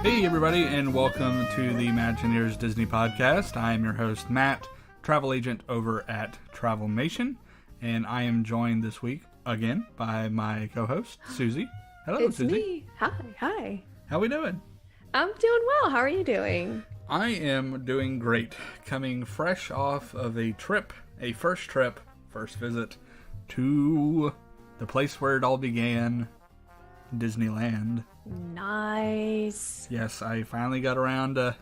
Hey everybody, and welcome to the Imagineers Disney Podcast. I am your host, Matt, travel agent over at Travel Nation, and I am joined this week, again, by my co-host, Susie. Hello, it's Susie. Me. Hi. How we doing? I'm doing well. How are you doing? I am doing great. Coming fresh off of a first visit to the place where it all began, Disneyland. Nice. Yes, I finally got around to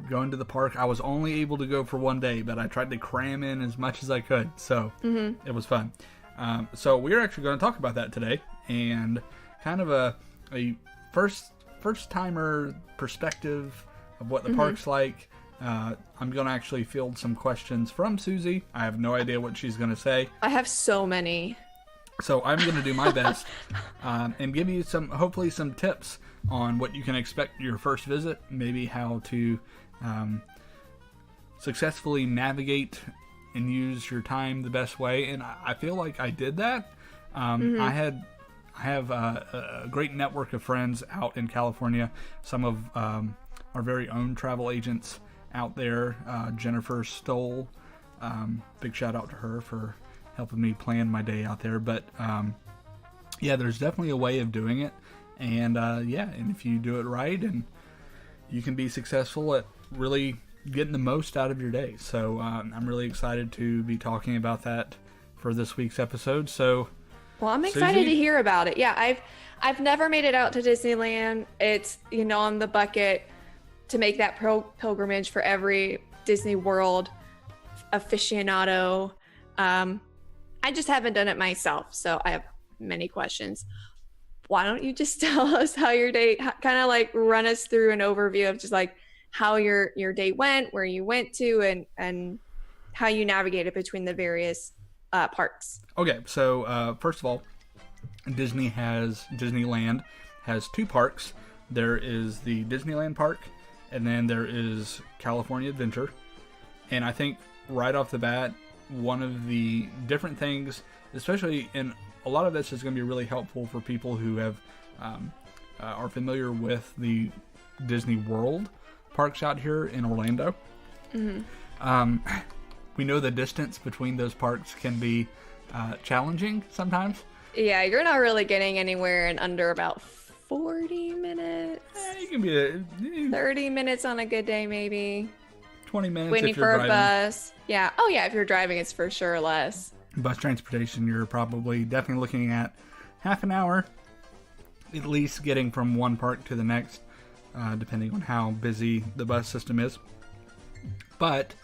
going to the park. I was only able to go for one day, but I tried to cram in as much as I could, so it was fun. So we're actually going to talk about that today, and kind of a first-timer perspective of what the park's like. I'm going to actually field some questions from Susie. I have no idea what she's going to say. I have so many. So I'm going to do my best and give you hopefully some tips on what you can expect your first visit, maybe how to successfully navigate and use your time the best way. And I feel like I did that. I have a great network of friends out in California. Some of our very own travel agents out there. Jennifer Stoll, big shout out to her for helping me plan my day out there. But yeah, there's definitely a way of doing it, and and if you do it right, and you can be successful at really getting the most out of your day. So I'm really excited to be talking about that for this week's episode. So well, I'm excited Susie? to hear about it. Yeah, I've never made it out to Disneyland. It's on the bucket to make that pilgrimage for every Disney World aficionado. I just haven't done it myself, so I have many questions. Why don't you just tell us how your day, kind of like run us through an overview of just like how your day went, where you went to, and how you navigated between the various parks. Okay, so first of all, Disneyland has two parks. There is the Disneyland Park, and then there is California Adventure. And I think right off the bat, one of the different things, especially in a lot of this is going to be really helpful for people who have are familiar with the Disney World parks out here in Orlando. We know the distance between those parks can be challenging sometimes. Yeah, you're not really getting anywhere in under about 40 minutes. You can be 30 minutes on a good day, maybe. 20 minutes Waiting if you're for a driving. bus. Yeah. Oh, yeah. If you're driving, it's for sure less. Bus transportation, you're definitely looking at half an hour, at least getting from one park to the next, depending on how busy the bus system is. But,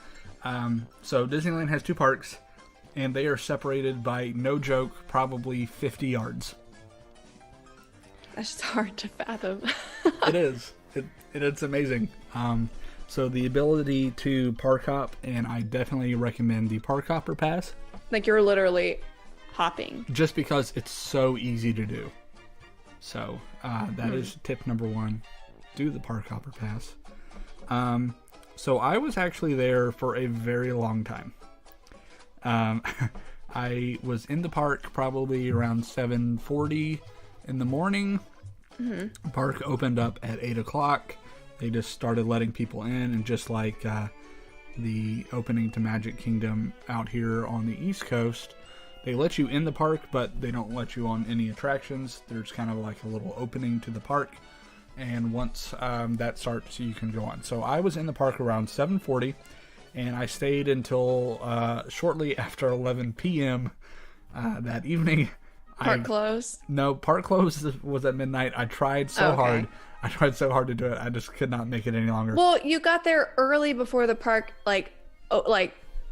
so Disneyland has two parks, and they are separated by, no joke, probably 50 yards. That's just hard to fathom. It is. It's amazing. So the ability to park hop, and I definitely recommend the Park Hopper Pass. Like you're literally hopping. Just because it's so easy to do. So that is tip number one. Do the Park Hopper Pass. So I was actually there for a very long time. I was in the park probably around 7:40 in the morning. The park opened up at 8 o'clock. They just started letting people in, and just like the opening to Magic Kingdom out here on the East Coast, they let you in the park, but they don't let you on any attractions. There's kind of like a little opening to the park, and once that starts, you can go on. So I was in the park around 7:40, and I stayed until shortly after 11 p.m. That evening. Park closed? No, park closed was at midnight. I tried so hard. I tried so hard to do it. I just could not make it any longer. Well, you got there early before the park, like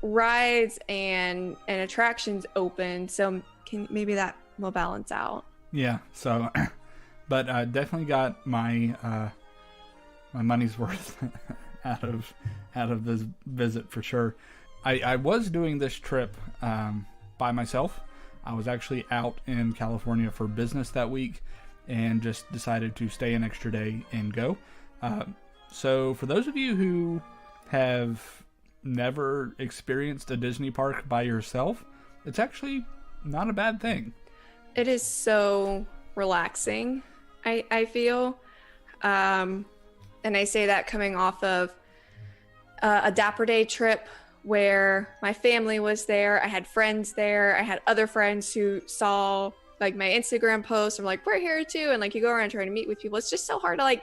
rides and attractions open, so maybe that will balance out. Yeah. So, but I definitely got my my money's worth out of this visit for sure. I was doing this trip by myself. I was actually out in California for business that week, and just decided to stay an extra day and go. So for those of you who have never experienced a Disney park by yourself, it's actually not a bad thing. It is so relaxing. I feel And I say that coming off of a Dapper Day trip where my family was there. I had friends there. I had other friends who saw like my Instagram posts. I'm like, we're here too. And like you go around trying to meet with people. It's just so hard to like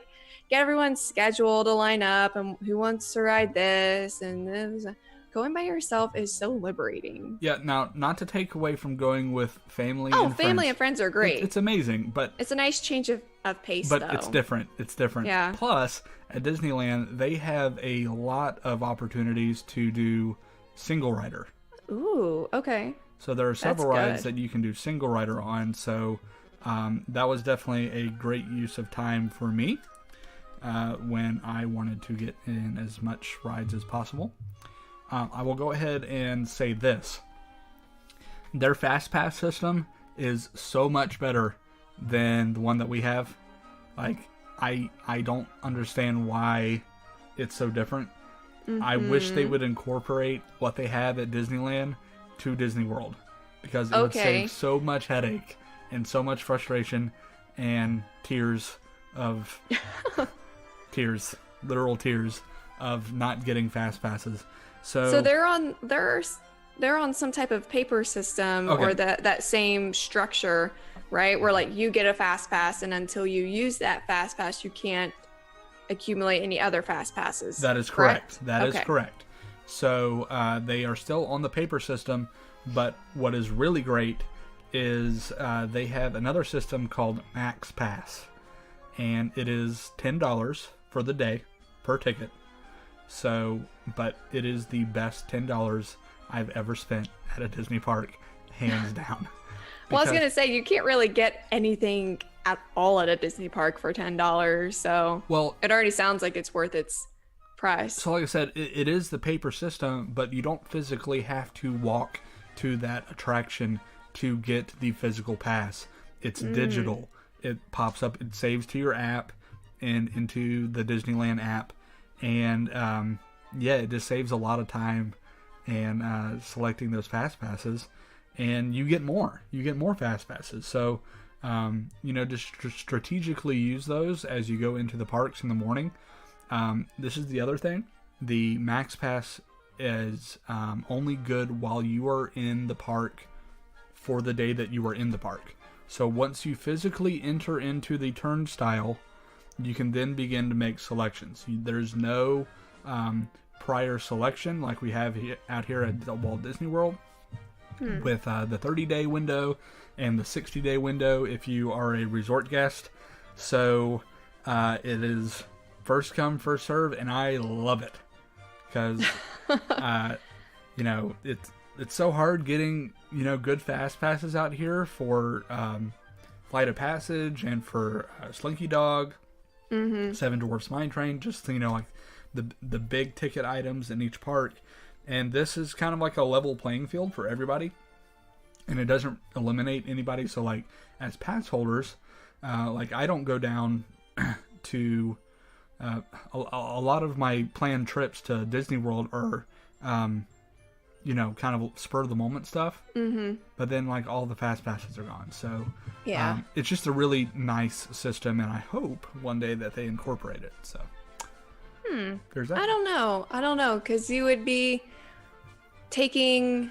get everyone's schedule to line up and who wants to ride this. And this. Going by yourself is so liberating. Yeah, now, not to take away from going with family and friends. Oh, family and friends are great. It's amazing, but... It's a nice change of pace, but though. it's different. It's different. Yeah. Plus, at Disneyland, they have a lot of opportunities to do single rider. Ooh, okay. So there are several rides that you can do single rider on, so that was definitely a great use of time for me when I wanted to get in as much rides as possible. I will go ahead and say this. Their FastPass system is so much better than the one that we have. Like, I don't understand why it's so different. Mm-hmm. I wish they would incorporate what they have at Disneyland to Disney World. Because it would save so much headache and so much frustration and tears of... literal tears of not getting FastPasses. So they're on some type of paper system or that same structure, right? Where like you get a fast pass and until you use that fast pass, you can't accumulate any other fast passes. That is correct. That is correct. So they are still on the paper system, but what is really great is they have another system called MaxPass, and it is $10 for the day per ticket. So, but it is the best $10 I've ever spent at a Disney park, hands down. Well, I was going to say, you can't really get anything at all at a Disney park for $10, so it already sounds like it's worth its price. So like I said, it is the paper system, but you don't physically have to walk to that attraction to get the physical pass. It's digital. It pops up, it saves to your app and into the Disneyland app. And it just saves a lot of time and selecting those fast passes, and you get more fast passes. So just strategically use those as you go into the parks in the morning. This is the other thing: the MaxPass is only good while you are in the park for the day that you are in the park. So once you physically enter into the turnstile, you can then begin to make selections. There's no prior selection like we have out here at Walt Disney World with the 30-day window and the 60-day window if you are a resort guest. So it is first come, first serve, and I love it because it's so hard getting good fast passes out here for Flight of Passage and for Slinky Dog. Seven Dwarfs Mine Train, just like the big ticket items in each park, and this is kind of like a level playing field for everybody, and it doesn't eliminate anybody. So like as pass holders, like I don't go down to a lot of my planned trips to Disney World are kind of spur of the moment stuff. But then like all the fast passes are gone. So it's just a really nice system, and I hope one day that they incorporate it. So there's that. I don't know, because you would be taking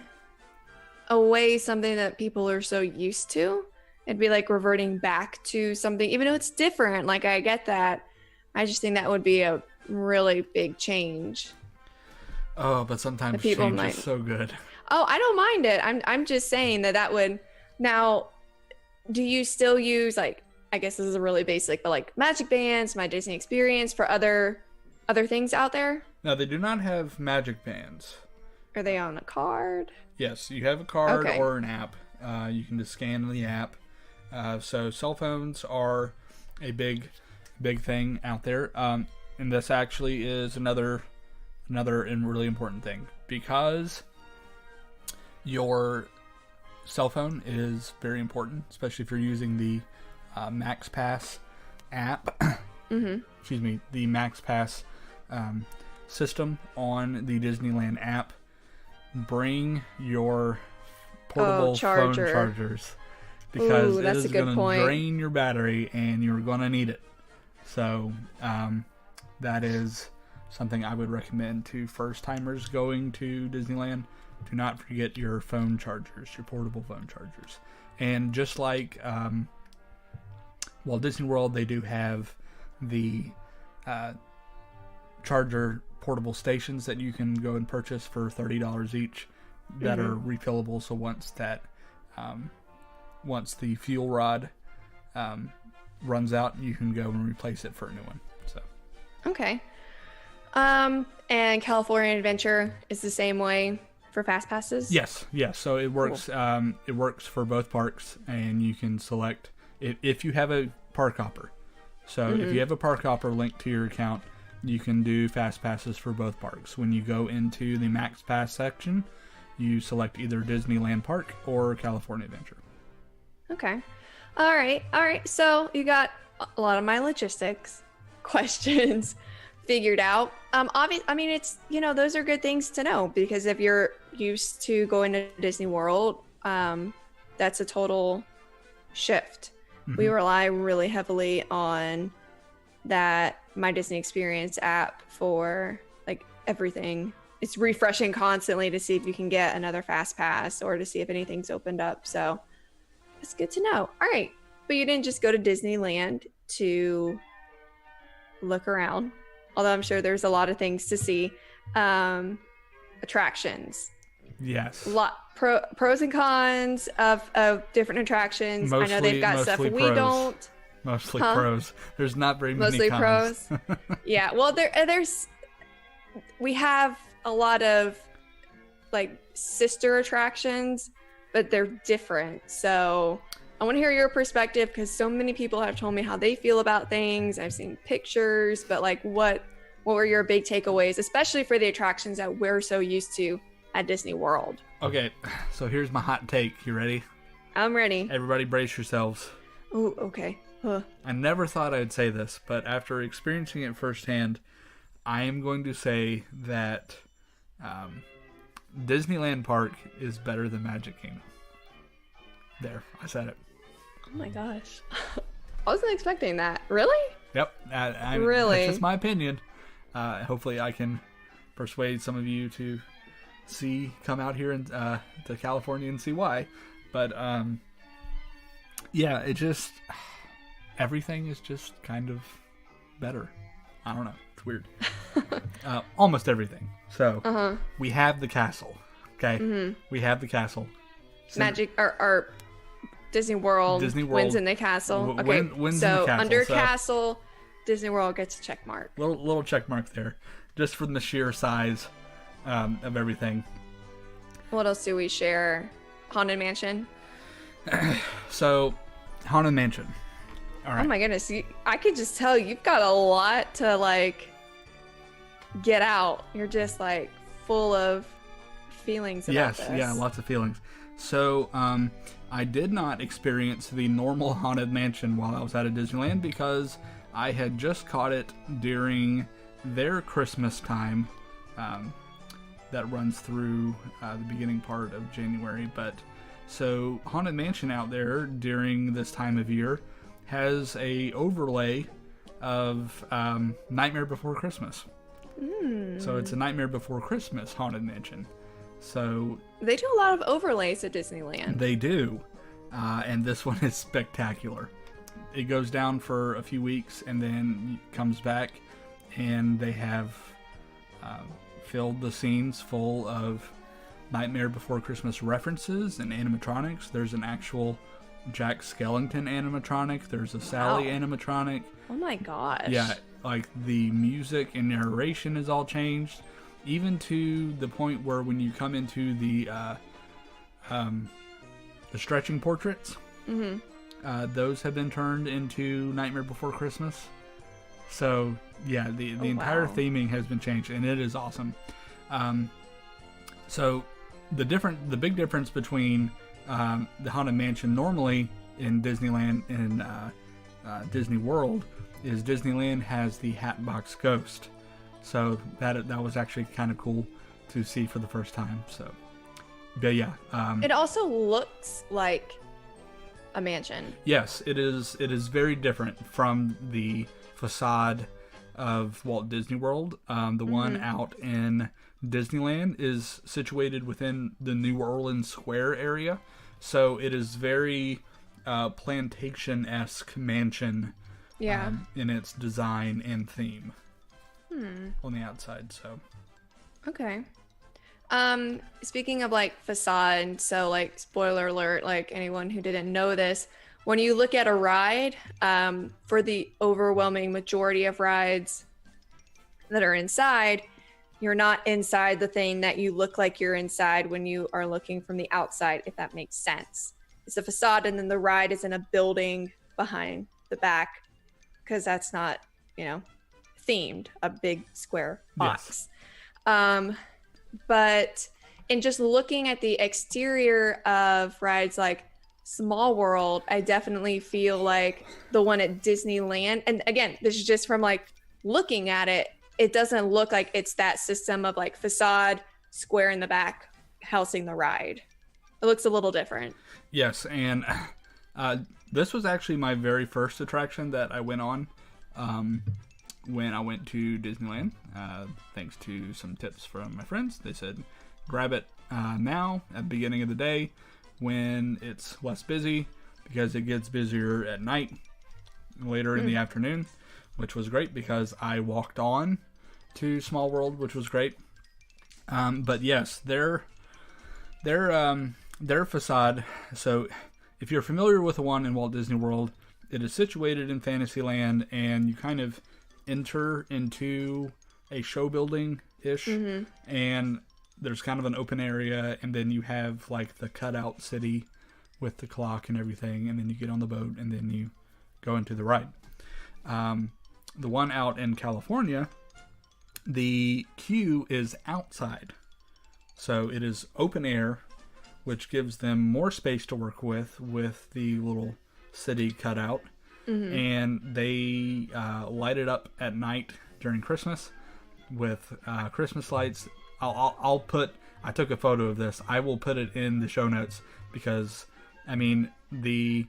away something that people are so used to. It'd be like reverting back to something, even though it's different. Like I get that. I just think that would be a really big change. Oh, but sometimes change is so good. Oh, I don't mind it. I'm just saying that would. Now, do you still use, like, I guess this is a really basic, but like Magic Bands, My Disney Experience for other things out there? No, they do not have Magic Bands. Are they on a card? Yes, you have a card or an app. You can just scan the app. So cell phones are a big thing out there. And this actually is another and really important thing, because your cell phone is very important, especially if you're using the MaxPass app. Excuse me, the MaxPass system on the Disneyland app. Bring your portable phone chargers, because it is going to drain your battery and you're going to need it. So that is something I would recommend to first timers going to Disneyland. Do not forget your phone chargers, your portable phone chargers. And just like Walt Disney World, they do have the charger portable stations that you can go and purchase for $30 each that are refillable. So once the fuel rod runs out, you can go and replace it for a new one. So okay. And California Adventure is the same way for fast passes? Yes. So it works. Cool. It works for both parks, and you can select if you have a park hopper. So if you have a park hopper linked to your account, you can do fast passes for both parks. When you go into the MaxPass section, you select either Disneyland Park or California Adventure. Okay. All right. So you got a lot of my logistics questions figured out. It's, those are good things to know, because if you're used to going to Disney World, that's a total shift. We rely really heavily on that My Disney Experience app for like everything. It's refreshing constantly to see if you can get another fast pass or to see if anything's opened up. So that's good to know. All right. But you didn't just go to Disneyland to look around, although I'm sure there's a lot of things to see. Attractions. Yes. Pros and cons of different attractions. I know they've got stuff we don't. Mostly pros. There's not very many mostly cons. Pros. Yeah. Well, we have a lot of like sister attractions, but they're different. So I want to hear your perspective, because so many people have told me how they feel about things. I've seen pictures, but like what were your big takeaways, especially for the attractions that we're so used to at Disney World? Okay, so here's my hot take. You ready? I'm ready. Everybody brace yourselves. Oh, okay. I never thought I'd say this, but after experiencing it firsthand, I am going to say that Disneyland Park is better than Magic Kingdom. There, I said it. Oh my gosh. I wasn't expecting that. Really? Yep. Really? That's just my opinion. Hopefully I can persuade some of you to come out here and to California and see why. But yeah, it just, everything is just kind of better. I don't know. It's weird. Almost everything. So we have the castle. Okay. We have the castle. Magic or Disney World wins in the castle. Okay, wins so in the castle. Under castle, Disney World gets a check mark. Little check mark there, just from the sheer size of everything. What else do we share? Haunted Mansion. So, Haunted Mansion. All right. Oh my goodness, I could just tell you've got a lot to like get out. You're just like full of feelings about this. Yeah, lots of feelings. So, I did not experience the normal Haunted Mansion while I was out of Disneyland, because I had just caught it during their Christmas time that runs through the beginning part of January. But so Haunted Mansion out there during this time of year has a overlay of Nightmare Before Christmas. So it's a Nightmare Before Christmas Haunted Mansion. So they do a lot of overlays at Disneyland. They do, and this one is spectacular. It goes down for a few weeks and then comes back, and they have filled the scenes full of Nightmare Before Christmas references and animatronics. There's an actual Jack Skellington animatronic. There's a Sally animatronic. Oh my gosh. Yeah, like the music and narration is all changed. Even to the point where when you come into the stretching portraits, those have been turned into Nightmare Before Christmas. So yeah, the entire theming has been changed, and it is awesome. So the big difference between the Haunted Mansion normally in Disneyland and Disney World is Disneyland has the Hatbox Ghost. So that was actually kind of cool to see for the first time. So, but yeah. It also looks like a mansion. Yes, it is. It is very different from the facade of Walt Disney World. The one out in Disneyland is situated within the New Orleans Square area, so it is very plantation-esque mansion in its design and theme on the outside. So okay. Speaking of like facade, so like spoiler alert, like anyone who didn't know this, when you look at a ride, for the overwhelming majority of rides that are inside, you're not inside the thing that you look like you're inside when you are looking from the outside, if that makes sense. It's a facade, and then the ride is in a building behind the back, because that's not, themed, a big square box. Yes. But in just looking at the exterior of rides like Small World, I definitely feel like the one at Disneyland, and again, this is just from like looking at it, it doesn't look like it's that system of like facade, square in the back, housing the ride. It looks a little different. Yes, and this was actually my very first attraction that I went on when I went to Disneyland. Thanks to some tips from my friends. They said, grab it now at the beginning of the day when it's less busy, because it gets busier at night, later in the afternoon, which was great because I walked on to Small World, which was great. But yes, their facade. So if you're familiar with the one in Walt Disney World, it is situated in Fantasyland, and you kind of enter into a show building-ish, and there's kind of an open area, and then you have like the cutout city with the clock and everything, and then you get on the boat, and then you go into the ride. The one out in California, the queue is outside. So it is open air, which gives them more space to work with the little city cutout. And they light it up at night during Christmas with Christmas lights. I took a photo of this. I will put it in the show notes because, I mean, the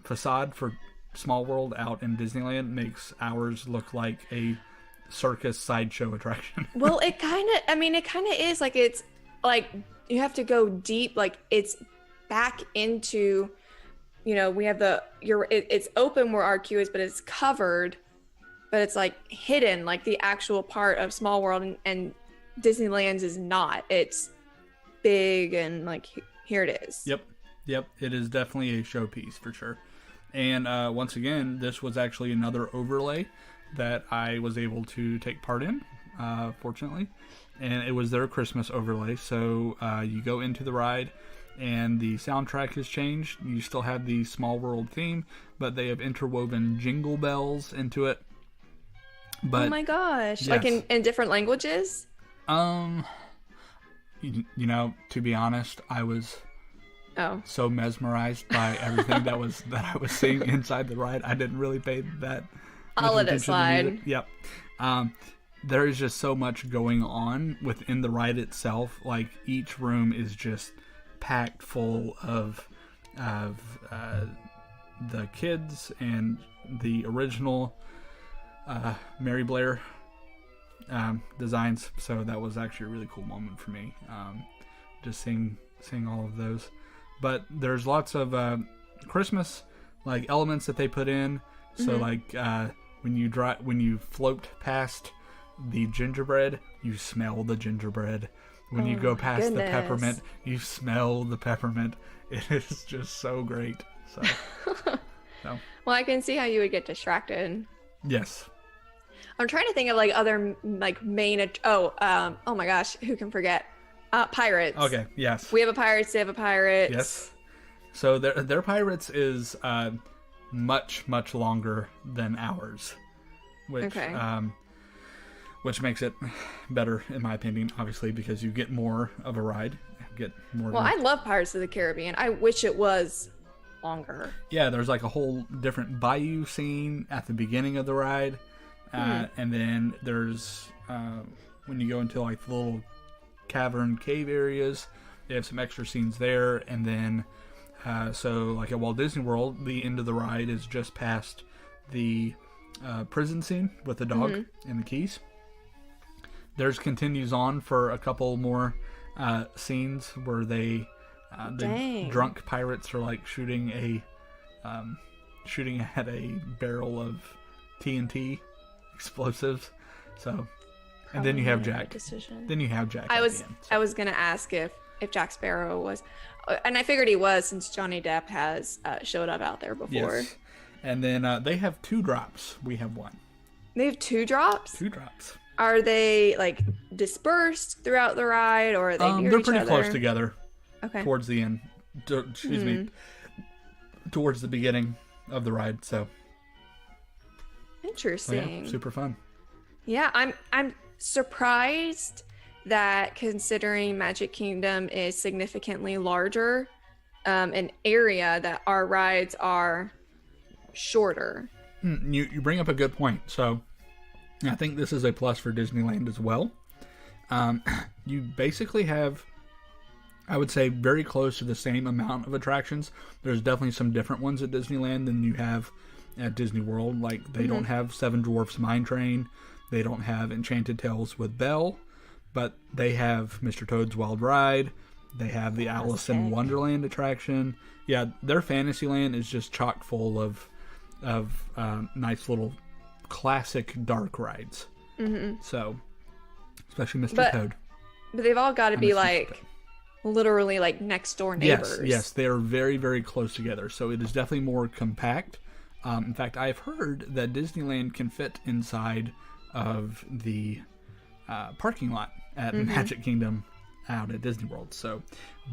facade for Small World out in Disneyland makes ours look like a circus sideshow attraction. Well, it kind of is like, it's like you have to go deep, like it's back into, we have it's open where our queue is, but it's covered, but it's like hidden, like the actual part of Small World, and Disneyland's is not. It's big and like here it is. Yep. It is definitely a showpiece for sure. And once again, this was actually another overlay that I was able to take part in, fortunately. And it was their Christmas overlay. So you go into the ride, and the soundtrack has changed. You still have the Small World theme, but they have interwoven jingle bells into it. But, oh my gosh. Yes. Like in different languages? To be honest, I was so mesmerized by everything that I was seeing inside the ride. I didn't really pay that much I'll let it attention slide. Yep. There is just so much going on within the ride itself. Like, each room is just packed full of the kids and the original Mary Blair designs. So that was actually a really cool moment for me, just seeing all of those. But there's lots of Christmas like elements that they put in. So like when you float past the gingerbread, you smell the gingerbread. When you go past the peppermint, you smell the peppermint. It is just so great. So, Well, I can see how you would get distracted. Yes. I'm trying to think of like other like main. Oh my gosh, who can forget? Pirates. Okay. Yes. We have a Pirates. They have a Pirates. Yes. So their Pirates is much longer than ours, which makes it better in my opinion. Obviously, because you get more of a ride, I love Pirates of the Caribbean. I wish it was longer. Yeah, there's like a whole different bayou scene at the beginning of the ride, and then there's when you go into like the little cavern cave areas, they have some extra scenes there, and then so like at Walt Disney World, the end of the ride is just past the prison scene with the dog and the keys. Theirs continues on for a couple more scenes where the drunk pirates are like shooting at a barrel of TNT explosives. So, and then you have Jack. Then you have Jack. I was gonna ask if Jack Sparrow was, and I figured he was since Johnny Depp has showed up out there before. Yes. And then they have 2 drops. We have 1. They have 2 drops. 2 drops. Are they like dispersed throughout the ride, or are they near they're each pretty other? close together. Okay. Towards the end. Excuse me. Towards the beginning of the ride. So. Interesting. Yeah, super fun. Yeah, I'm surprised that, considering Magic Kingdom is significantly larger, an area, that our rides are shorter. You bring up a good point. So I think this is a plus for Disneyland as well. You basically have, I would say, very close to the same amount of attractions. There's definitely some different ones at Disneyland than you have at Disney World. Like, they don't have Seven Dwarfs Mine Train. They don't have Enchanted Tales with Belle. But they have Mr. Toad's Wild Ride. They have the Alice in Wonderland attraction. Yeah, their Fantasyland is just chock full of nice little classic dark rides. So, especially Mr. Toad. But they've all got to be like literally like next door neighbors. Yes, they are very, very close together. So it is definitely more compact. In fact, I've heard that Disneyland can fit inside of the parking lot at Magic Kingdom out at Disney World. So,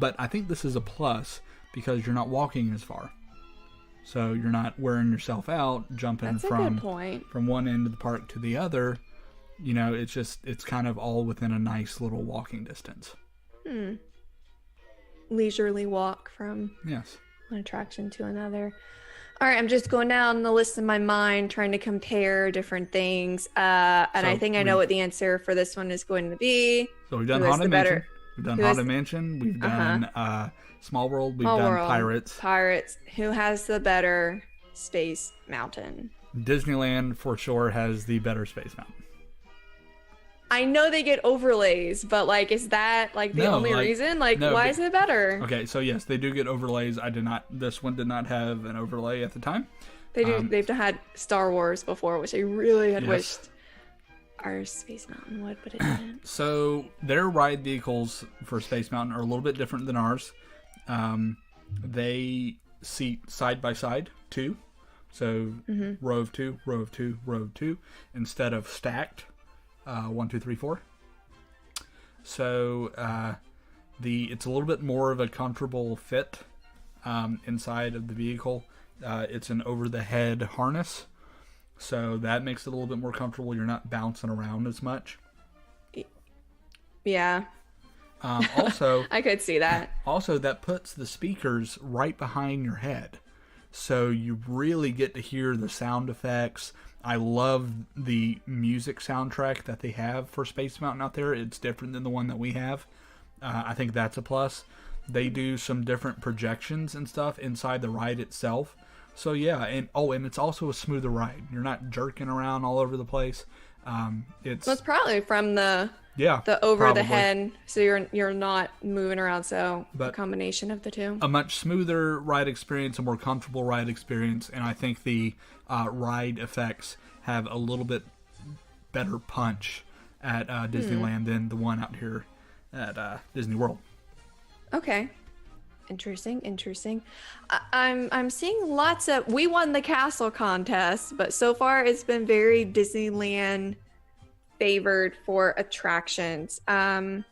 but I think this is a plus because you're not walking as far. So you're not wearing yourself out, jumping from one end of the park to the other. You know, it's kind of all within a nice little walking distance. Leisurely walk from yes one attraction to another. All right, I'm just going down the list in my mind, trying to compare different things. And I think I know what the answer for this one is going to be. So we've done Haunted Mansion. We've done Haunted Mansion. We've done Small World. We've done Pirates. Pirates. Who has the better Space Mountain? Disneyland for sure has the better Space Mountain. I know they get overlays, but like, is that like the only reason? Like, why is it better? Okay, so yes, they do get overlays. This one did not have an overlay at the time. They do. They've had Star Wars before, which I really had wished our Space Mountain would, but it didn't. So their ride vehicles for Space Mountain are a little bit different than ours. They seat side by side, 2. So row of 2, row of 2, row of 2, instead of stacked. 1, 2, 3, 4. So it's a little bit more of a comfortable fit inside of the vehicle. It's an over-the-head harness, so that makes it a little bit more comfortable. You're not bouncing around as much. Yeah. Also, I could see that. Also, that puts the speakers right behind your head, so you really get to hear the sound effects. I love the music soundtrack that they have for Space Mountain out there. It's different than the one that we have. I think that's a plus. They do some different projections and stuff inside the ride itself. So yeah, and it's also a smoother ride. You're not jerking around all over the place. It's probably from the over the head, so you're not moving around. So a combination of the two. A much smoother ride experience, a more comfortable ride experience, and I think the ride effects have a little bit better punch at Disneyland than the one out here at Disney World. Okay. Interesting. I'm seeing lots of. We won the castle contest, but so far it's been very Disneyland favored for attractions. Let's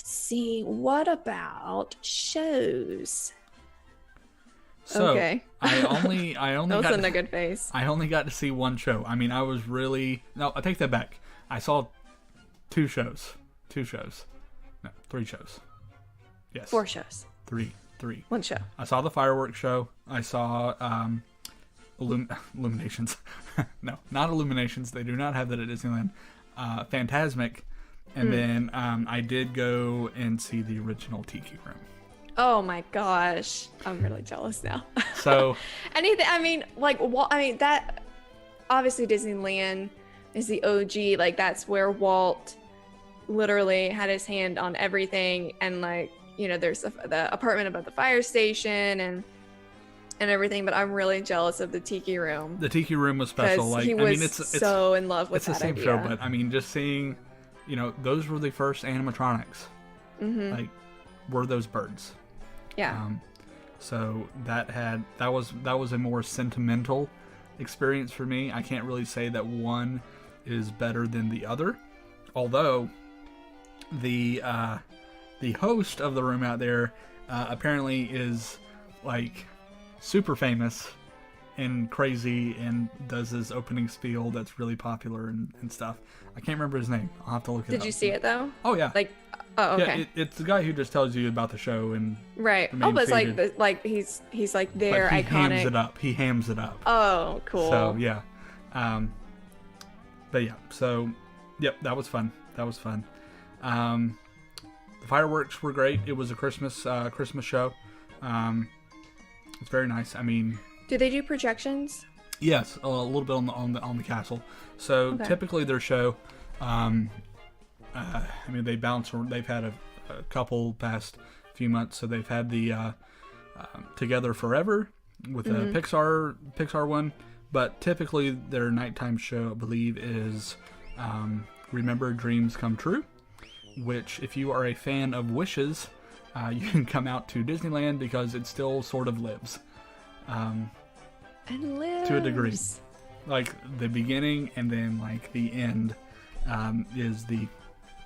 see. What about shows? So, okay. I only that wasn't a good face. I only got to see one show. I mean, I take that back. I saw 2 shows. 2 shows. No, 3 shows. Yes. 4 shows. 3. 1 show. I saw the fireworks show. I saw Illuminations. No, not Illuminations. They do not have that at Disneyland. Fantasmic. And then I did go and see the original Tiki Room. Oh my gosh, I'm really jealous now. So anything, I mean, like, what? I mean, that obviously Disneyland is the OG. Like, that's where Walt literally had his hand on everything. And like, you know, there's the apartment above the fire station and everything. But I'm really jealous of the Tiki Room. The Tiki Room was special. Like, he was I mean, it's so in love with it's the that same idea. show, but I mean, just seeing, you know, those were the first animatronics. Like, were those birds? Yeah. So that was a more sentimental experience for me. I can't really say that one is better than the other, although the host of the room out there apparently is like super famous and crazy and does his opening spiel that's really popular and stuff. I can't remember his name. I'll have to look it up. Did you see it though? Oh yeah. Like, oh okay. Yeah, it's the guy who just tells you about the show and right. Oh, but it's like he's like their he iconic. He hams it up. Oh, cool. So yeah, but yeah. So yep, that was fun. The fireworks were great. It was a Christmas show. It's very nice. I mean, do they do projections? Yes, a little bit on the castle. So typically their show, I mean, they bounce. They've had a couple past few months. So they've had the Together Forever with a Pixar one, but typically their nighttime show, I believe, is Remember Dreams Come True, which if you are a fan of Wishes, you can come out to Disneyland because it still sort of lives. And lives. To a degree. Like the beginning and then like the end is the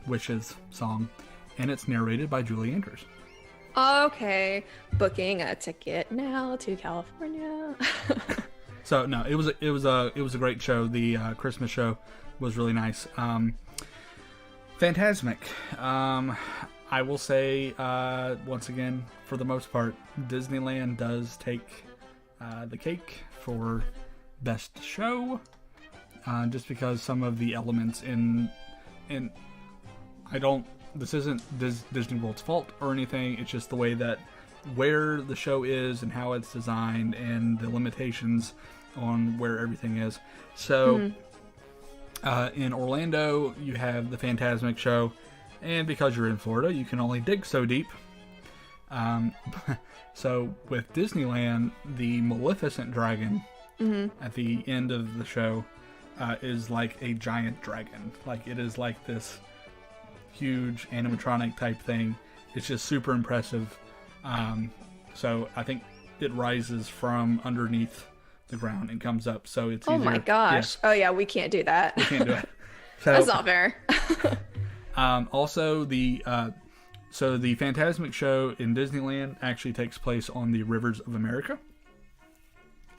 Wishes song, and it's narrated by Julie Andrews. Okay, booking a ticket now to California. So no, it was a great show. The Christmas show was really nice. Fantasmic. I will say once again, for the most part, Disneyland does take the cake for best show, just because some of the elements in this isn't Disney World's fault or anything. It's just the way that where the show is and how it's designed and the limitations on where everything is. So in Orlando, you have the Fantasmic show, and because you're in Florida, you can only dig so deep. So with Disneyland, the Maleficent dragon at the end of the show is like a giant dragon. Like, it is like this huge animatronic type thing. It's just super impressive. So I think it rises from underneath the ground and comes up. So it's easier. Oh my gosh. Yeah. Oh yeah, we can't do that. We can't do it. So, that's not fair. Also, the Fantasmic show in Disneyland actually takes place on the Rivers of America.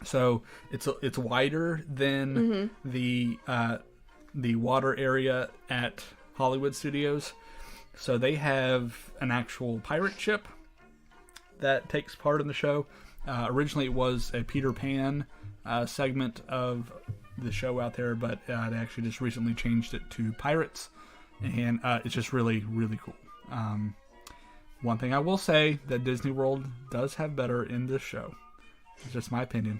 So it's wider than the water area at Hollywood Studios. So they have an actual pirate ship that takes part in the show. Originally, it was a Peter Pan segment of the show out there, but they actually just recently changed it to pirates, and it's just really, really cool. One thing I will say that Disney World does have better in this show. It's just my opinion.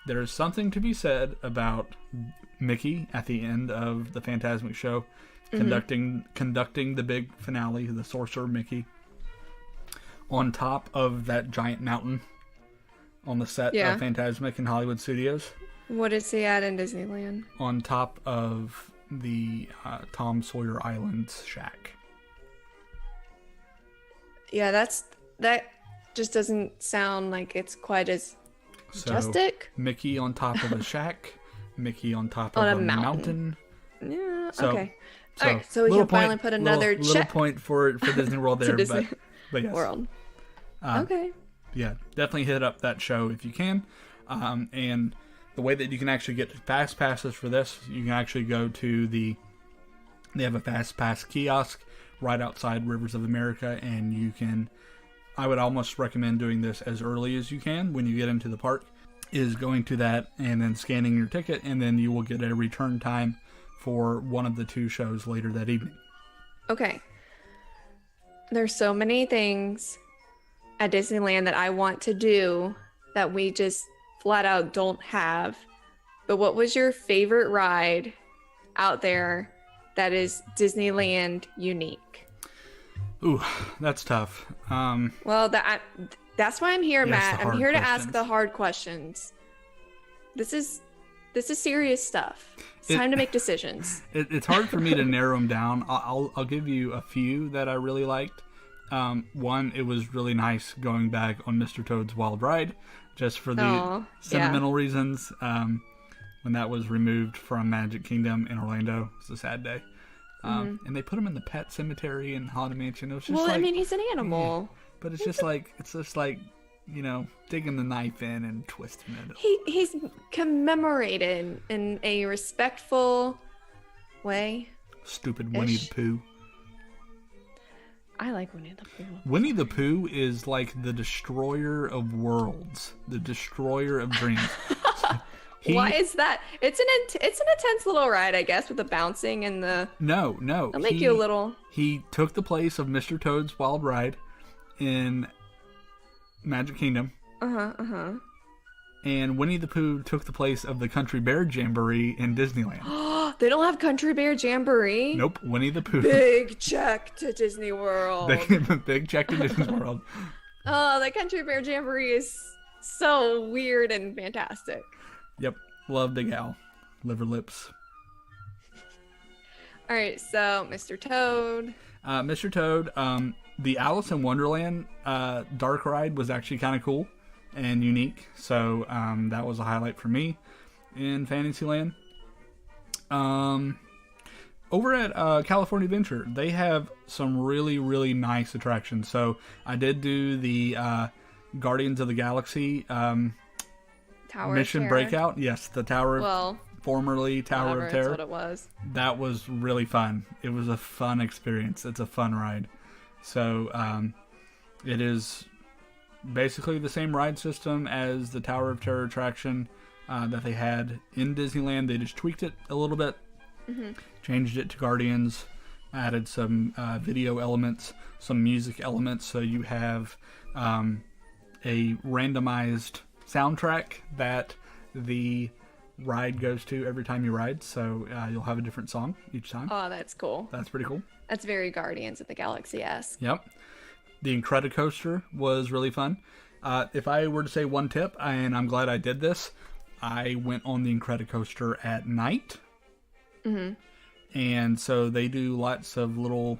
There's something to be said about Mickey at the end of the Fantasmic show, conducting the big finale, the Sorcerer Mickey, on top of that giant mountain on the set of Fantasmic in Hollywood Studios. What is he at in Disneyland? On top of the Tom Sawyer Island's shack. Yeah, that just doesn't sound like it's quite as majestic. So, Mickey on top of a shack, Mickey on top of a mountain. Yeah, so, okay. All right, so we can finally put another little point for Disney World there, but yes. World. Okay. Yeah, definitely hit up that show if you can. And the way that you can actually get fast passes for this, you can actually go to they have a fast pass kiosk right outside Rivers of America, and I would almost recommend doing this as early as you can when you get into the park, is going to that and then scanning your ticket, and then you will get a return time for one of the two shows later that evening. Okay. There's so many things at Disneyland that I want to do that we just flat out don't have but what was your favorite ride out there that is Disneyland unique? Ooh, that's tough. Well, that's why I'm here, Matt. I'm here to ask the hard questions. This is serious stuff. It's time to make decisions. It's hard for me to narrow them down. I'll give you a few that I really liked. One, it was really nice going back on Mr. Toad's Wild Ride, just for the sentimental reasons. When that was removed from Magic Kingdom in Orlando, it was a sad day. And they put him in the pet cemetery in Haunted Mansion. It was just he's an animal. Yeah, but it's just like digging the knife in and twisting it. He's commemorated in a respectful way. Stupid Winnie the Pooh. I like Winnie the Pooh. Winnie the Pooh is like the destroyer of worlds, the destroyer of dreams. Why is that? It's an intense little ride, I guess, with the bouncing and the... No. It'll make you a little... He took the place of Mr. Toad's Wild Ride in Magic Kingdom. And Winnie the Pooh took the place of the Country Bear Jamboree in Disneyland. They don't have Country Bear Jamboree? Nope, Winnie the Pooh. Big check to Disney World. Big check to Disney World. Oh, the Country Bear Jamboree is so weird and fantastic. Yep, love Big Al. Liver lips. All right, so Mr. Toad. Mr. Toad, the Alice in Wonderland dark ride was actually kind of cool and unique. So that was a highlight for me in Fantasyland. Over at California Adventure, they have some really, really nice attractions. So I did do the Guardians of the Galaxy Tower Mission of Terror. Breakout. Yes, the formerly Tower of Terror. That's what it was. That was really fun. It was a fun experience. It's a fun ride. So it is basically the same ride system as the Tower of Terror attraction that they had in Disneyland. They just tweaked it a little bit, changed it to Guardians, added some video elements, some music elements. So you have a randomized soundtrack that the ride goes to every time you ride. So you'll have a different song each time. Oh, that's cool. That's pretty cool. That's very Guardians of the Galaxy-esque. Yep. The Incredicoaster was really fun. If I were to say one tip, and I'm glad I did this, I went on the Incredicoaster at night. And so they do lots of little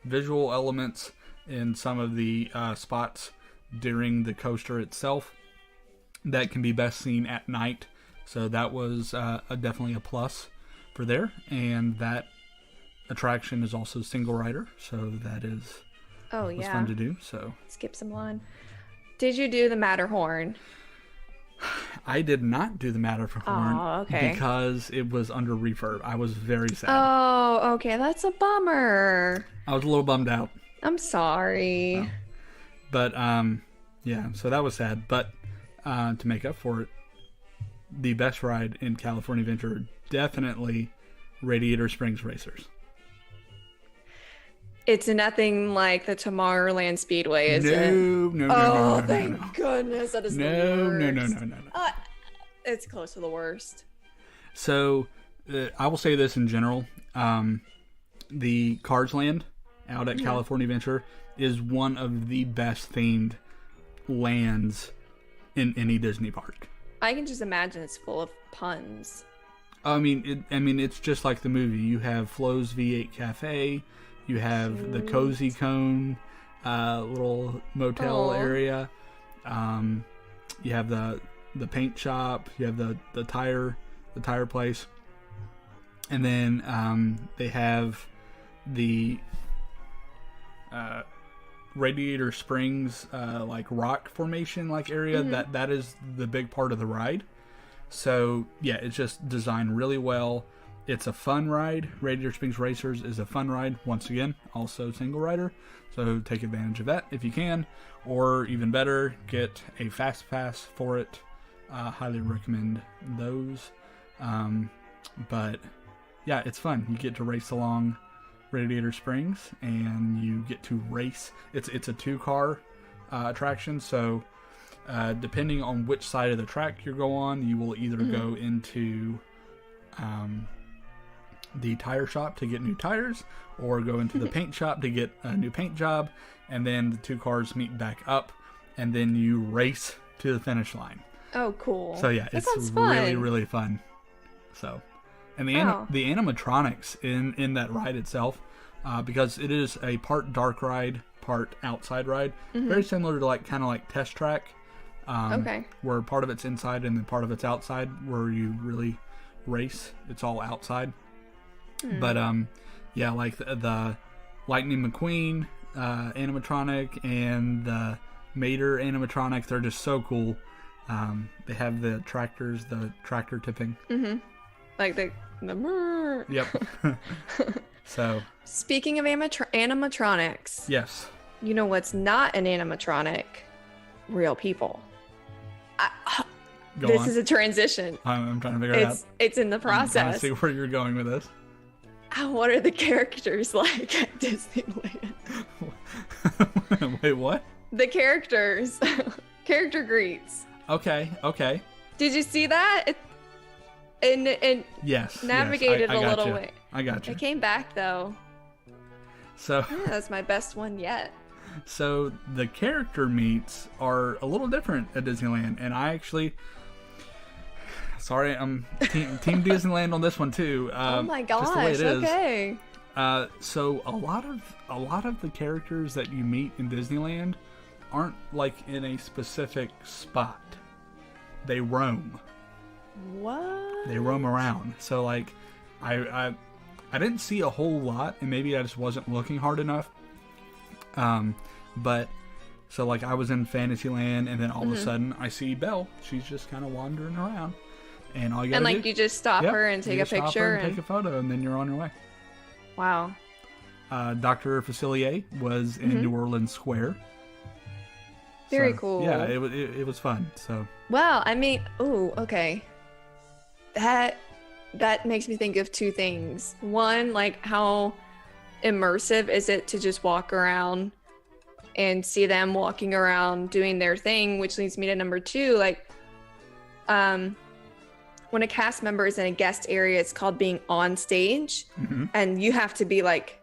visual elements in some of the spots during the coaster itself that can be best seen at night. So that was definitely a plus for there. And that attraction is also single rider, so that is was fun to do. So skip some line. Did you do the Matterhorn? I did not do the Matterhorn because it was under refurb. I was very sad. Oh, okay, that's a bummer. I was a little bummed out. I'm sorry. But yeah, so that was sad. But to make up for it, the best ride in California Adventure, definitely Radiator Springs Racers. It's nothing like the Tomorrowland Speedway, is it? No. Thank goodness. That is the worst. No. It's close to the worst. So, I will say this in general. The Cars Land out at California Adventure is one of the best themed lands in any Disney park. I can just imagine it's full of puns. I mean, it's just like the movie. You have Flo's V8 Cafe. You have the Cozy Cone little motel area. You have the paint shop. You have the tire place. And then they have the Radiator Springs like rock formation like area. That is the big part of the ride. So yeah, it's just designed really well. It's a fun ride. Radiator Springs Racers is a fun ride. Once again, also single rider. So take advantage of that if you can. Or even better, get a fast pass for it. Highly recommend those. But yeah, it's fun. You get to race along Radiator Springs and you get to race. It's a 2-car attraction. So depending on which side of the track you go on, you will either go into the tire shop to get new tires, or go into the paint shop to get a new paint job, and then the two cars meet back up, and then you race to the finish line. Oh, cool. So yeah, it's really, really fun. So, and the animatronics in that ride itself, because it is a part dark ride, part outside ride, very similar to kind of like Test Track, where part of it's inside and then part of it's outside, where you really race. It's all outside. But yeah, like the Lightning McQueen animatronic and the Mater animatronic, they're just so cool. They have the tractors, the tractor tipping. Like the Yep. So speaking of animatronics, yes, you know what's not an animatronic? Real people. This is a transition. I'm trying to figure it out. It's in the process. I'm trying to see where you're going with this. What are the characters like at Disneyland? Wait, what? The characters. Character greets. Okay. Did you see that? And yes. navigated I a little you. way. I got you. I came back though. So yeah, that's my best one yet. So the character meets are a little different at Disneyland, and I actually, sorry, I'm team Disneyland on this one too. Oh my gosh! Just the way it is. Okay. So a lot of the characters that you meet in Disneyland aren't like in a specific spot. They roam. What? They roam around. So like, I didn't see a whole lot, and maybe I just wasn't looking hard enough. But so like I was in Fantasyland, and then all of a sudden I see Belle. She's just kind of wandering around, and all you gotta do, you just stop her and take a picture and take a photo, and then you're on your way. Wow. Dr. Facilier was in New Orleans Square. Very cool. Yeah, it was fun. So. Well, I mean, okay. That makes me think of two things. One, like how immersive is it to just walk around and see them walking around doing their thing, which leads me to number two, like when a cast member is in a guest area, it's called being on stage, and you have to be like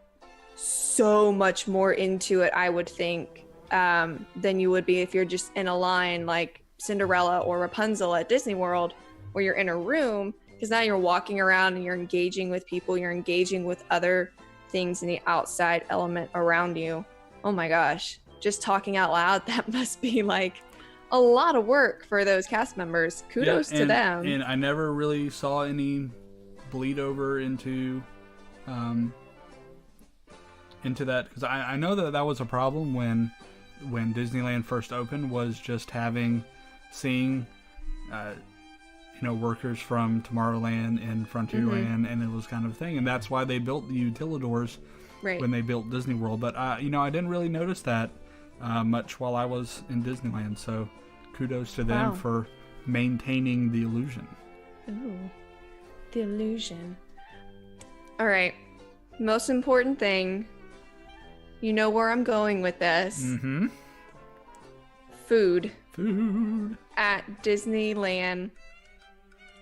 so much more into it, I would think, than you would be if you're just in a line like Cinderella or Rapunzel at Disney World, where you're in a room, because now you're walking around and you're engaging with people, you're engaging with other things in the outside element around you. Oh my gosh, just talking out loud, that must be like a lot of work for those cast members. Kudos to them. And I never really saw any bleed over into that, because I know that was a problem when Disneyland first opened, was just seeing workers from Tomorrowland and Frontierland, and it was kind of a thing, and that's why they built the utilidors when they built Disney World. But I didn't really notice that much while I was in Disneyland, so kudos to them for maintaining the illusion. Ooh, the illusion. All right, most important thing, you know where I'm going with this. Food at Disneyland.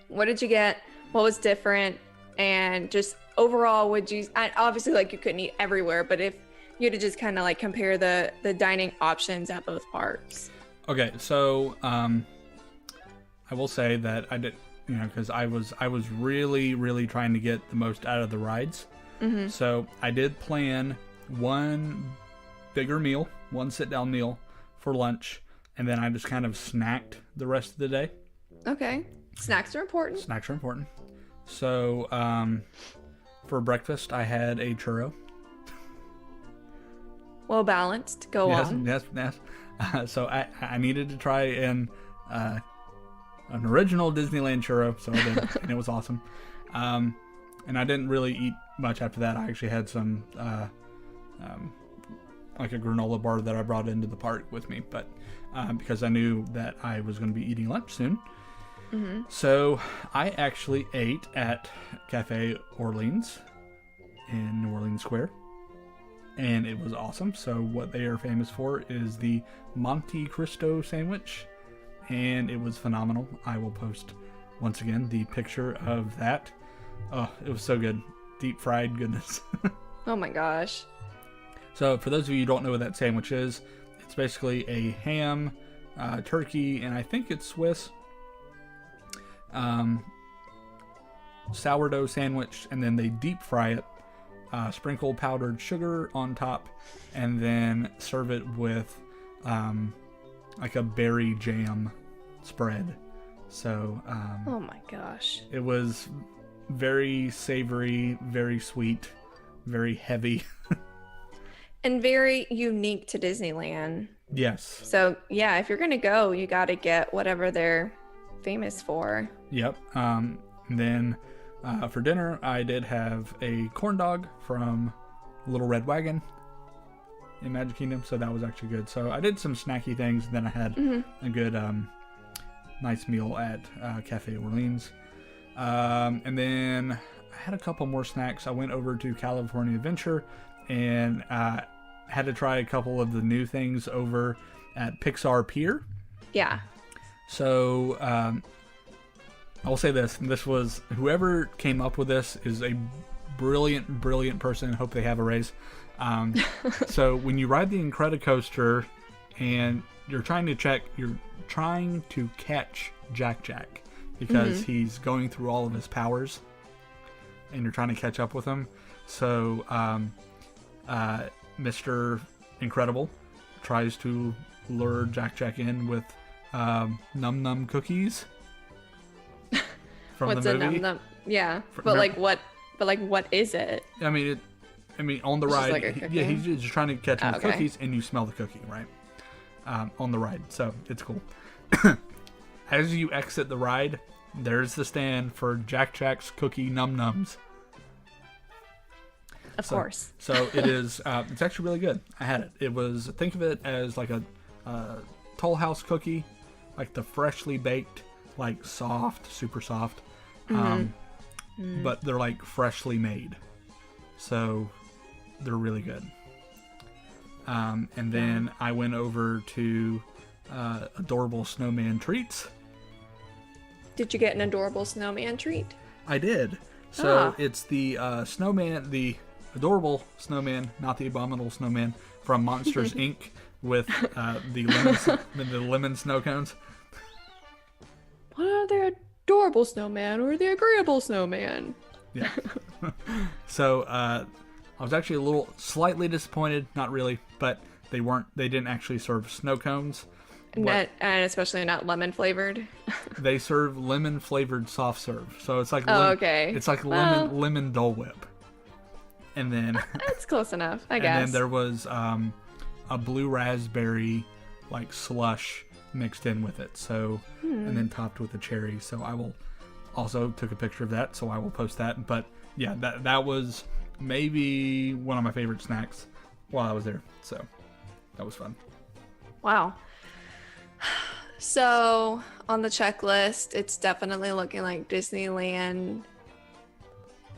What did you get? What was different? And just overall, obviously, like, you couldn't eat everywhere, but if you had to just kind of like compare the dining options at both parks. Okay, so I will say that I did, because I was really, really trying to get the most out of the rides. So I did plan one bigger meal, one sit-down meal for lunch, and then I just kind of snacked the rest of the day. Okay. Snacks are important. So, for breakfast, I had a churro. Well balanced. Go on. Yes. So I needed to try an original Disneyland churro, so I did, and it was awesome. And I didn't really eat much after that. I actually had some like a granola bar that I brought into the park with me, but because I knew that I was going to be eating lunch soon. So I actually ate at Cafe Orleans in New Orleans Square, and it was awesome. So what they are famous for is the Monte Cristo sandwich. and it was phenomenal. I will post once again the picture of that. Oh, it was so good. Deep fried goodness. Oh my gosh. So for those of you who don't know what that sandwich is, it's basically a ham, turkey, and I think it's Swiss sourdough sandwich, and then they deep fry it, sprinkle powdered sugar on top, and then serve it with like a berry jam spread. So oh my gosh. It was very savory, very sweet, very heavy. And very unique to Disneyland. Yes. So, yeah, if you're going to go, you got to get whatever they're famous for. Yep. Then for dinner, I did have a corn dog from Little Red Wagon in Magic Kingdom, so that was actually good. So I did some snacky things, and then I had a good, nice meal at Cafe Orleans. And then I had a couple more snacks. I went over to California Adventure and had to try a couple of the new things over at Pixar Pier. Yeah. So I will say this. This was, whoever came up with this is a brilliant, brilliant person. Hope they have a raise. So when you ride the Incredicoaster and you're trying to catch Jack because he's going through all of his powers and you're trying to catch up with him. So Mr. Incredible tries to lure Jack in with Num Num cookies from What's the movie. a Num Num? Yeah, but like what? But like what is it? I mean, on the ride, like a cookie? he's just trying to catch him with okay. cookies, and you smell the cookie, right? On the ride, so it's cool. As you exit the ride, there's the stand for Jack's Cookie Num Nums. Of course. So it is. It's actually really good. I had it. It was. Think of it as like a Toll House cookie, like the freshly baked, like soft, super soft. But they're like freshly made, so they're really good. And then I went over to Adorable Snowman Treats. Did you get an Adorable Snowman treat? I did. So it's the snowman, the adorable snowman, not the abominable snowman from Monsters Inc. with the lemon snow cones. What are the adorable snowman or the agreeable snowman? Yeah. So I was actually slightly disappointed, not really, but they didn't actually serve snow cones. And especially not lemon flavored. They serve lemon flavored soft serve. So it's like okay. It's like lemon Dole Whip. And then that's close enough, I guess. And then there was a blue raspberry like slush mixed in with it. So and then topped with a cherry. So I will also took a picture of that, so I will post that. But yeah, that was maybe one of my favorite snacks while I was there. So that was fun. Wow. So on the checklist, it's definitely looking like Disneyland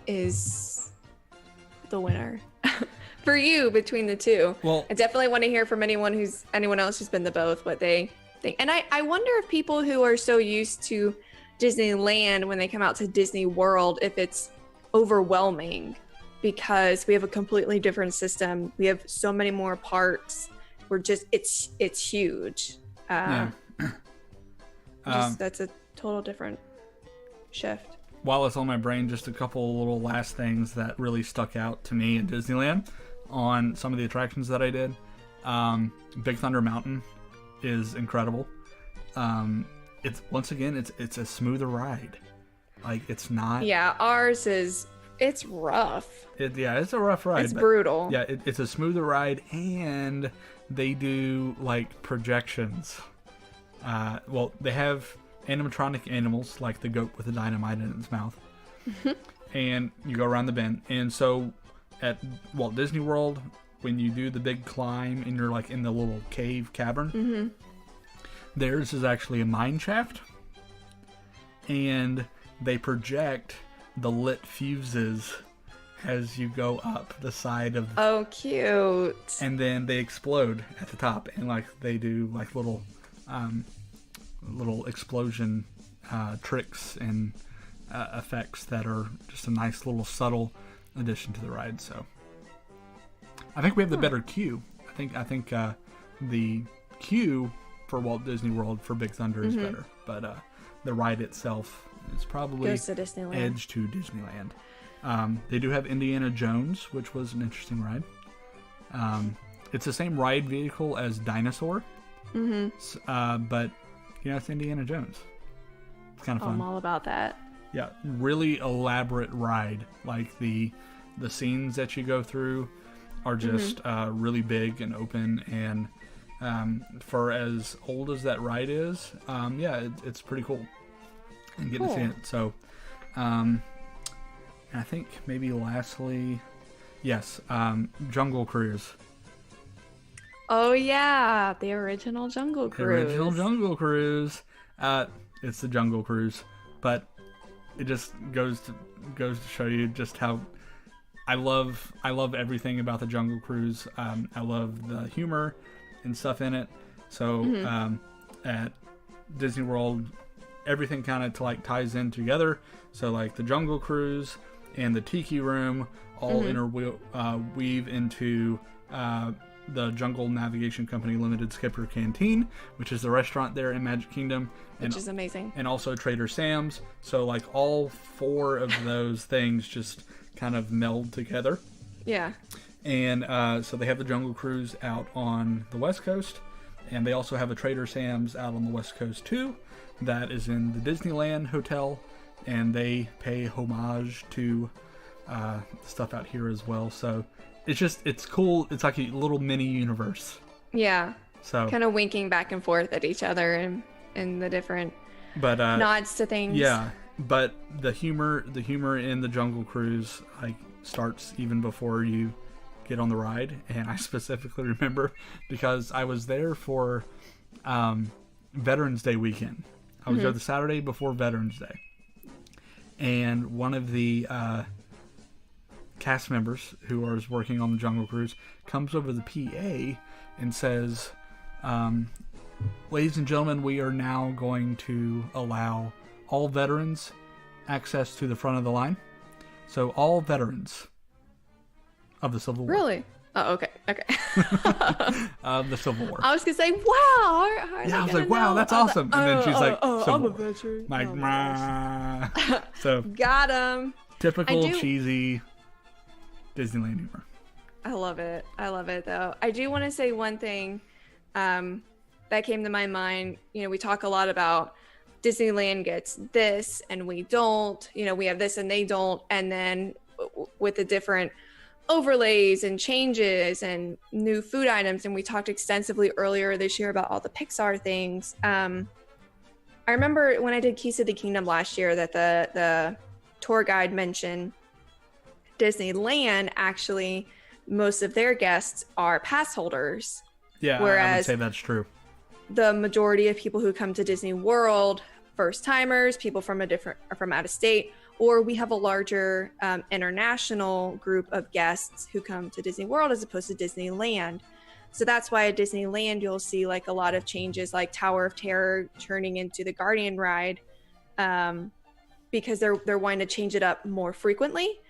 is the winner for you between the two. Well, I definitely want to hear from anyone else who's been to both what they think. And I wonder if people who are so used to Disneyland when they come out to Disney World, if it's overwhelming because we have a completely different system. We have so many more parks. It's huge. Yeah. That's a total different shift. While it's on my brain, just a couple little last things that really stuck out to me in Disneyland on some of the attractions that I did. Big Thunder Mountain is incredible. It's a smoother ride. Like it's not. Yeah, ours is. It's rough. It's a rough ride. It's brutal. Yeah, it's a smoother ride, and they do like projections. Well, they have animatronic animals like the goat with the dynamite in its mouth, and you go around the bend. And so at Walt Disney World, when you do the big climb and you're like in the little cave cavern, theirs is actually a mine shaft, and they project the lit fuses as you go up the side of oh cute. And then they explode at the top, and like they do like little little explosion tricks and effects that are just a nice little subtle addition to the ride. So I think we have the better queue. I think the queue for Walt Disney World for Big Thunder is better, but the ride itself is probably Goes to Disneyland. edge to Disneyland. They do have Indiana Jones, which was an interesting ride. It's the same ride vehicle as Dinosaur, but it's Indiana Jones. It's kind of fun. I'm all about that. Yeah, really elaborate ride. Like the scenes that you go through are just really big and open, and for as old as that ride is, it's pretty cool. And getting to see it. So, and I think maybe lastly, yes, Jungle Cruise. Oh yeah, the original Jungle Cruise. It's the Jungle Cruise, but it just goes to show you just how I love everything about the Jungle Cruise. I love the humor and stuff in it. So at Disney World, everything kind of ties in together. So like the Jungle Cruise and the Tiki Room all weave into the Jungle Navigation Company Limited Skipper Canteen, which is the restaurant there in Magic Kingdom, which is amazing, and also Trader Sam's. So like all four of those things just kind of meld together. Yeah. And so they have the Jungle Cruise out on the West Coast, and they also have a Trader Sam's out on the West Coast too. That is in the Disneyland Hotel, and they pay homage to stuff out here as well. So it's cool. It's like a little mini universe. Yeah. So kind of winking back and forth at each other and the different nods to things. Yeah. But the humor in the Jungle Cruise starts even before you get on the ride, and I specifically remember because I was there for Veterans Day weekend. I was there the Saturday before Veterans Day, and one of the cast members who was working on the Jungle Cruise comes over the PA and says, "Ladies and gentlemen, we are now going to allow all veterans access to the front of the line. So all veterans of the Civil War." Really? Oh, okay. Of the Civil War. I was going to say, wow. I was like, wow, that's awesome. And then she's like, I'm a veteran. Like, so got him. Typical cheesy Disneyland humor. I love it, though. I do want to say one thing that came to my mind. We talk a lot about Disneyland gets this and we don't. We have this and they don't. And then with the different overlays and changes and new food items, and we talked extensively earlier this year about all the Pixar things. I remember when I did Keys to the Kingdom last year that the tour guide mentioned Disneyland, actually most of their guests are pass holders. Yeah, whereas I would say that's true. The majority of people who come to Disney World, first timers, people from out of state, or we have a larger international group of guests who come to Disney World as opposed to Disneyland. So that's why at Disneyland you'll see a lot of changes, like Tower of Terror turning into the Guardian ride, because they're wanting to change it up more frequently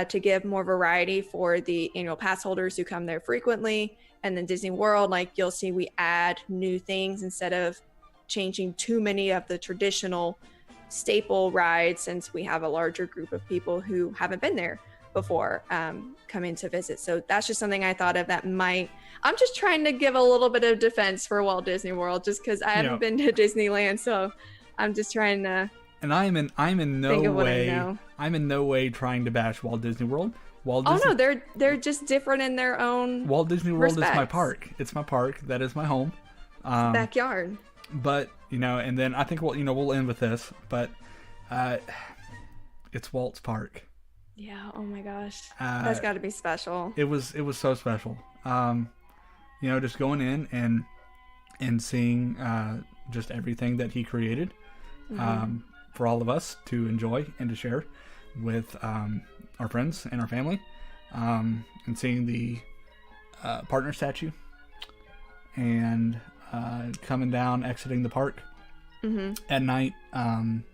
to give more variety for the annual pass holders who come there frequently. And then Disney World, you'll see we add new things instead of changing too many of the traditional staple rides, since we have a larger group of people who haven't been there before coming to visit. So that's just something I thought of I'm just trying to give a little bit of defense for Walt Disney World, just because I haven't been to Disneyland. So I'm just trying to. And I'm in no way trying to bash Walt Disney World. They're just different in their own. Walt Disney World respects. is my park. It's my park. That is my home. Backyard. But and then I think we'll end with this. But it's Walt's park. Yeah. Oh my gosh. That's got to be special. It was so special. Just going in and seeing just everything that he created for all of us to enjoy and to share with our friends and our family, and seeing the partner statue and coming down, exiting the park, at night, and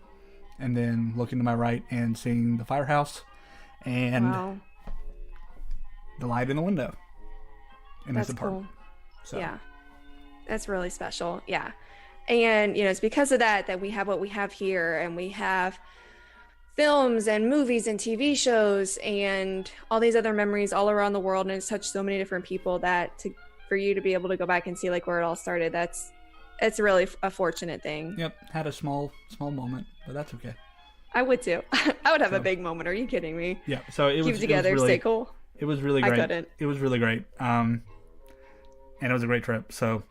then looking to my right and seeing the firehouse and the light in the window. And that's it's a park. cool. So. Yeah, that's really special. Yeah. And, it's because of that we have what we have here, and we have films and movies and TV shows and all these other memories all around the world, and it's touched so many different people that for you to be able to go back and see like where it all started, it's really a fortunate thing. Yep, had a small moment, but that's okay. I would too. I would have a big moment. Are you kidding me? Yeah, so it was keep it together, really, stay cool. It was really great. I couldn't. It was really great, and it was a great trip. So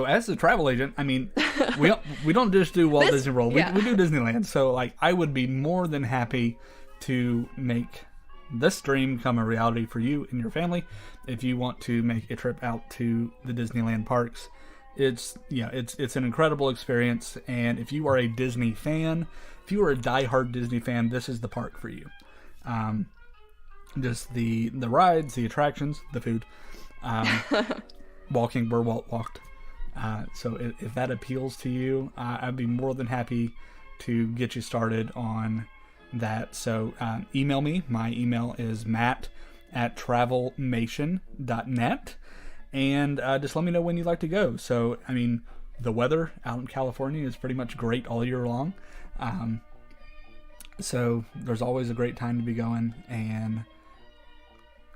as the travel agent, I mean, we don't just do Walt Disney World. We do Disneyland. So like, I would be more than happy to make this dream come a reality for you and your family. If you want to make a trip out to the Disneyland parks, it's an incredible experience. And if you are a Disney fan, if you are a diehard Disney fan, this is the park for you. Just the rides, the attractions, the food, walking where Walt walked. So if that appeals to you, I'd be more than happy to get you started on that. So email me. My email is matt@travelmation.net, and just let me know when you'd like to go. So, I mean, the weather out in California is pretty much great all year long. So there's always a great time to be going, and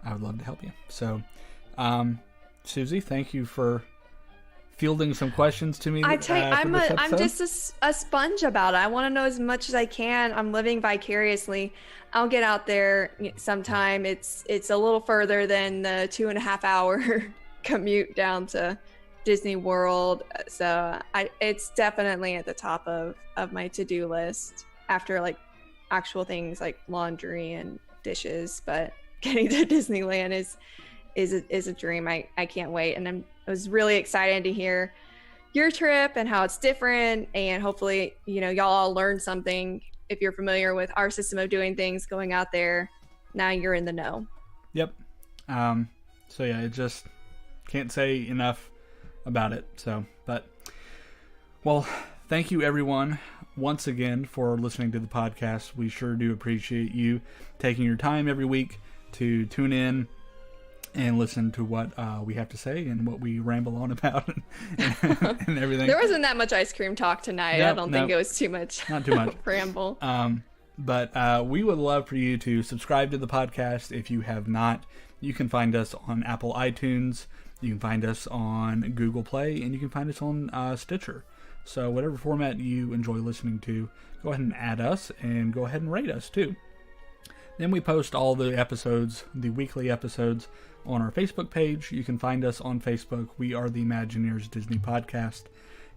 I would love to help you. So, Susie, thank you for fielding some questions to me. I tell you, I'm just a sponge about it. I want to know as much as I can. I'm living vicariously. I'll get out there sometime. It's a little further than the 2.5 hour commute down to Disney World. So it's definitely at the top of my to-do list after like actual things like laundry and dishes. But getting to Disneyland is a dream. I can't wait. And I was really excited to hear your trip and how it's different. And hopefully, y'all all learned something. If you're familiar with our system of doing things, going out there, now you're in the know. Yep. So yeah, it just can't say enough about it. So, well, thank you everyone once again for listening to the podcast. We sure do appreciate you taking your time every week to tune in and listen to what we have to say and what we ramble on about and everything. There wasn't that much ice cream talk tonight. I don't think it was too much. Not too much. Ramble. But we would love for you to subscribe to the podcast. If you have not, you can find us on Apple iTunes. You can find us on Google Play, and you can find us on Stitcher. So whatever format you enjoy listening to, go ahead and add us and go ahead and rate us too. Then we post all the episodes, the weekly episodes, on our Facebook page. You can find us on Facebook. We are the Imagineers Disney Podcast.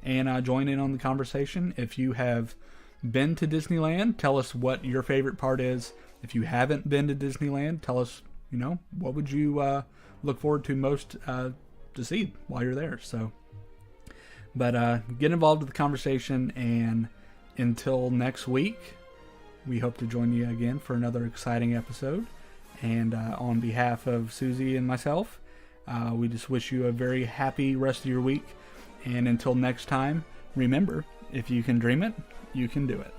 And join in on the conversation. If you have been to Disneyland, tell us what your favorite part is. If you haven't been to Disneyland, tell us, what would you look forward to most to see while you're there. So, but get involved with the conversation. And until next week, we hope to join you again for another exciting episode. And on behalf of Susie and myself, we just wish you a very happy rest of your week. And until next time, remember, if you can dream it, you can do it.